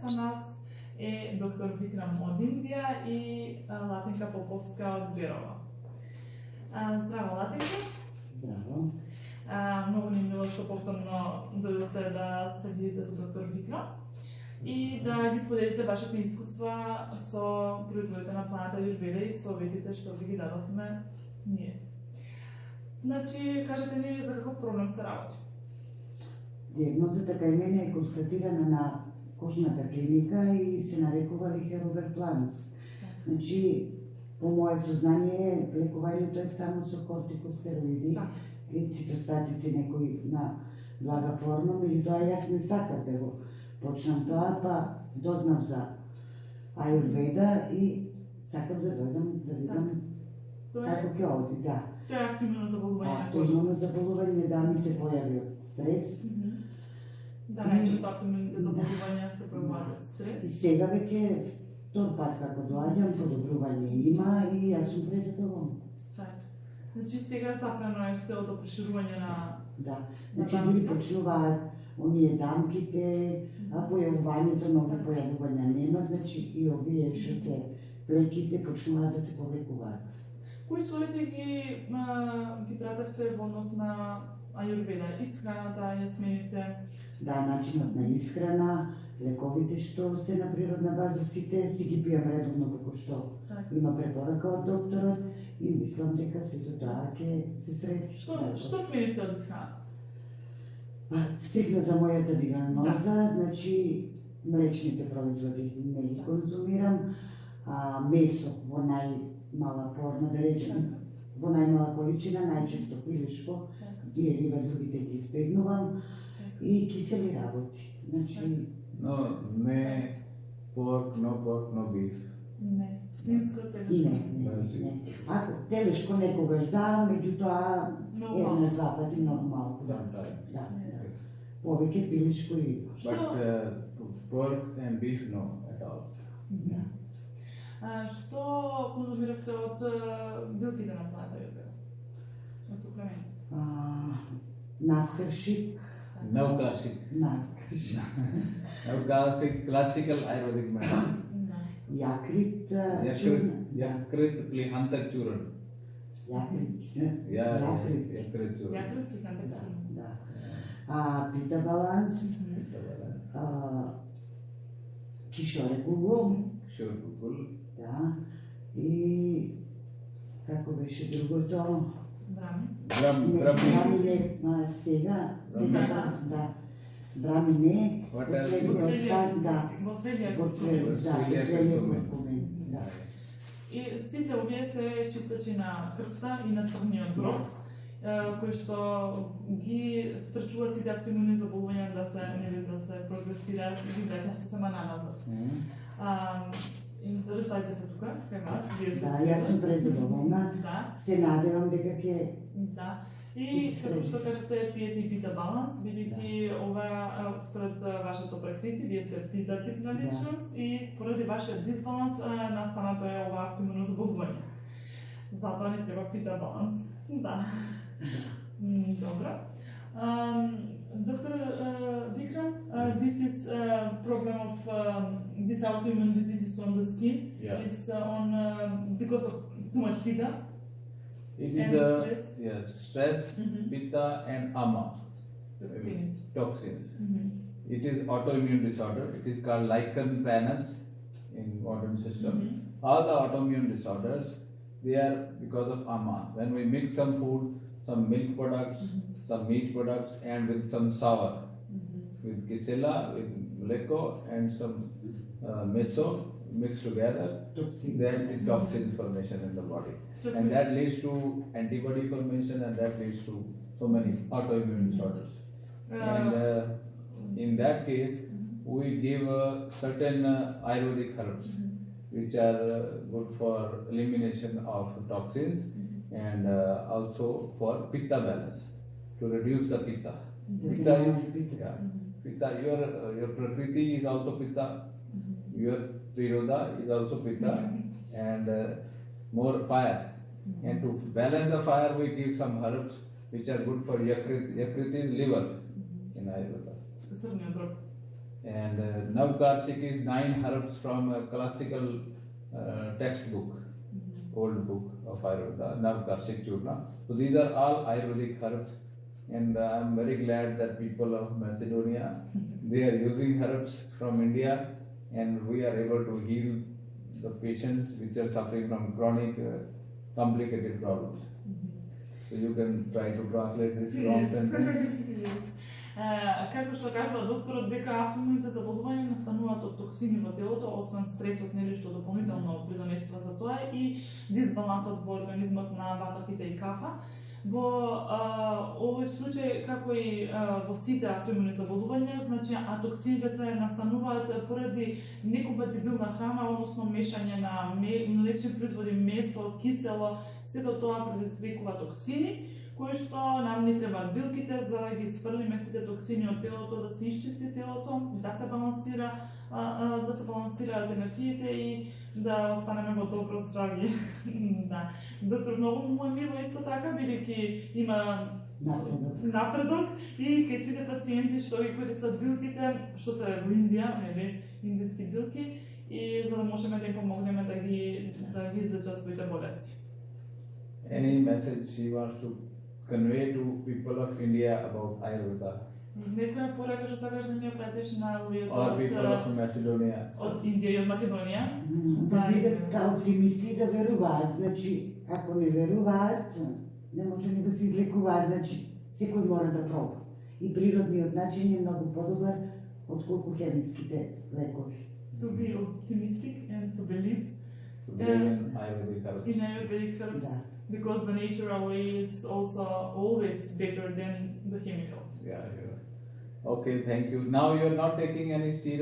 sa nas е доктор Викрам од Индија и Латинка Поповска од Берова. Здраво, Латинка. Здраво. Многу ни мило што повторно дојдовте да се видите со доктор Викрам и да ги споделите вашите искуства со производите на планата Аюрведа и советите што ви ги дадовме ние. Значи, кажете ни за каков проблем се работи? Диагнозата кај мене е констатирана на кожната клиника и се нарекува Лихеровер планус. Значи, по моје сознание, лекувањето е само со кортикостероиди и цитостатици некои на блага форма, меѓутоа јас не сакав да го почнам тоа, па дознав за Аюрведа и сакав да дојдам да видам како ќе оди, да. Тоа е автоимуно заболување на кожата. Автоимуно заболување, да, ми се појави од стрес. Да, најчесто автоимуните заболувања се појавуваат од стрес. И сега веќе втор пат како доаѓам, подобрување има и јас сум презадоволна. Значи сега запрено е целото проширување на... Да, значи дури почнуваат оние дамките, а појавувањето, нови појавувања нема, значи и овие што се плеките почнуваат да се повлекуваат. Кои совети ги пратевте во однос на Аюрведа? Исхраната ја сменивте? Да, начинот на исхрана, лековите што се на природна база, сите си ги пијам редовно како што има препорака од докторот и мислам дека сето тоа ќе се среди. Што сменивте од исхраната? Па, стрикно за мојата диагноза, значи млечните производи не ги конзумирам, месо во најмала форма, да речем, во најмала количина, најчесто пилешко, и риба другите ги избегнувам, и кисели работи. Значи... Не pork, no beef. Не, свинско, телешко. Не. Ако телешко некогаш да, меѓутоа една два пати нормално. Да. Повеќе пилешко и риба. But pork and beef, no, at all. Што конзумиравте од билките на планата Аюрведа? Од суплементи? Навкршик. Navkarshik, classical Ayurvedic medicine. Yakrit. Yakrit Plihantak Churan. Yakrit Churan. Да. Пита баланс. Кишоре кугул. Да. И како беше другото? Брамине сега, да. Брамине, да. И сите овие се чистачи на крвта и на црниот дроб, кои што ги спречуваат сите автоимуни заболувања да се прогресираат и ги враќаат сосема наназад. Зарештајте се тука, кај вас. Да, јас сум презадоволна. Се надевам дека ќе... Да. И како што кажете, пиете и пита баланс, бидејќи ова според вашето прекрити, вие се пита типна личност и поради вашиот дисбаланс настанато е ова автоимуно заболување. Затоа не треба пита баланс. Да. Добро. Dr. Vikram, this is problem of this autoimmune diseases on the skin. Is on because of too much pitta. It is stress, pitta, and ama, toxins. It is autoimmune disorder. It is called lichen planus in modern system. All the autoimmune disorders, they are because of ama. When we mix some food, some milk products, some meat products, and with some sour, with kisela, with mleko, and some meso mixed together, then it toxin formation in the body. And that leads to antibody formation, and that leads to so many autoimmune disorders. And in that case, we give certain Ayurvedic herbs, which are good for elimination of toxins and also for pitta balance, to reduce the pitta. Pitta is pitta. Your prakriti is also pitta. Your priroda is also pitta, and more fire. And to balance the fire, we give some herbs which are good for yakrit. Yakrit is liver in Ayurveda. And Navkarsik is 9 herbs from a classical textbook, old book of Ayurveda, Navkarsik Churna. So these are all Ayurvedic herbs, and I am very glad that people of Macedonia, they are using herbs from India, and we are able to heal the patients which are suffering from chronic complicated problems. So you can try to translate this wrong sentence. Како што кажува докторот, дека автоимуните заболувања настануваат од токсини во телото, освен стресот, нели, што дополнително придонесува за тоа, и дисбалансот во организмот на ватаките и кафа. Во овој случај, како и во сите автоимуни заболувања, значи токсините се настануваат поради некомпатибилна храна, односно мешање на млечни производи, месо, кисело, сето тоа предизвикува токсини, кои што нам ни требаат билките за да ги сфрлиме сите токсини од телото, да се изчисти телото, да се балансираат енергиите и да останеме во добро здравје. Да. Доктор, многу му е мило исто така, бидејќи има напредок и кај сите пациенти што ги користат билките, што се во Индија, нели, индиски билки, и за да можеме да им помогнеме да ги излечат своите болести. Any message she wants to convey to people of India about Ayurveda? Некоја порака што сакаш да ни опратиш на луѓето Or people of Macedonia? од Индија и од Македонија? Да бидат оптимисти и да веруваат. Значи, ако не веруваат, не може ни да се излекуваат. Значи, секој мора да проба. И природниот начин е многу подобар отколку хемиските лекови. To be optimistic and to believe To believe in Ayurvedic herbs. in Ayurvedic herbs, Да. because the natural way is also always better than the chemical. Yeah, yeah. Okay, thank you. Now you are not taking any steroids.